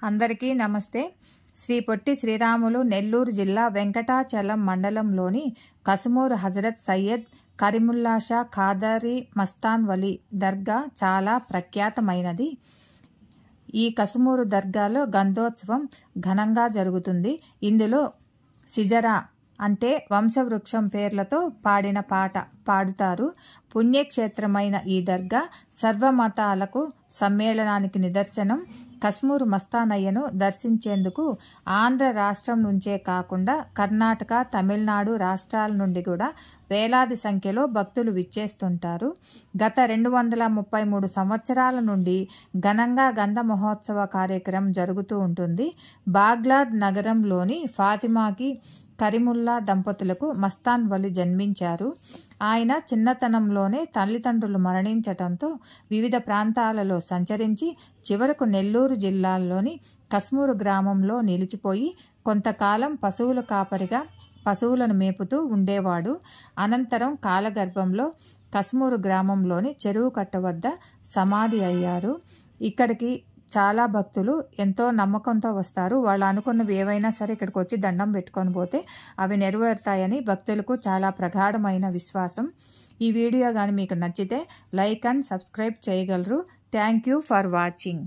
అందరికీ నమస్తే. శ్రీ పొట్టి శ్రీరాములు నెల్లూరు జిల్లా వెంకటాచలం మండలంలోని కసుమూరు హజరత్ సయ్యద్ కరీముల్లా షా ఖాదరీ మస్తాన్ వలీ దర్గా చాలా ప్రఖ్యాతమైనది. ఈ కసుమూరు దర్గాలో గంధోత్సవం ఘనంగా జరుగుతుంది. ఇందులో సిజరా అంటే వంశవృక్షం పేర్లతో పాడిన పాట పాడుతారు. పుణ్యక్షేత్రమైన ఈ దర్గా సర్వమతాలకు సమ్మేళనానికి నిదర్శనం. కసుమూరు మస్తానయ్యను దర్శించేందుకు ఆంధ్ర రాష్ట్రం నుంచే కాకుండా కర్ణాటక, తమిళనాడు రాష్ట్రాల నుండి కూడా వేలాది సంఖ్యలో భక్తులు విచ్చేస్తుంటారు. గత 233 సంవత్సరాల నుండి ఘనంగా గంధ మహోత్సవ కార్యక్రమం జరుగుతూ ఉంటుంది. బాగ్దాద్ నగరంలోని ఫాతిమాకి కరీముల్లా దంపతులకు మస్తాన్ వలి జన్మించారు. ఆయన చిన్నతనంలోనే తల్లిదండ్రులు మరణించటంతో వివిధ ప్రాంతాలలో సంచరించి చివరకు నెల్లూరు జిల్లాలోని కసుమూరు గ్రామంలో నిలిచిపోయి కొంతకాలం పశువుల కాపరిగా పశువులను మేపుతూ ఉండేవాడు. అనంతరం కాలగర్భంలో కసుమూరు గ్రామంలోని చెరువు కట్ట వద్ద సమాధి అయ్యారు. ఇక్కడికి చాలా భక్తులు ఎంతో నమ్మకంతో వస్తారు. వాళ్ళు అనుకున్నవి ఏవైనా సరే ఇక్కడికి వచ్చి దండం పెట్టుకొని పోతే అవి నెరవేరుతాయని భక్తులకు చాలా ప్రగాఢమైన విశ్వాసం. ఈ వీడియో కానీ మీకు నచ్చితే లైక్ అండ్ సబ్స్క్రైబ్ చేయగలరు. Thank you for watching.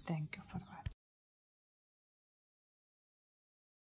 Thank you for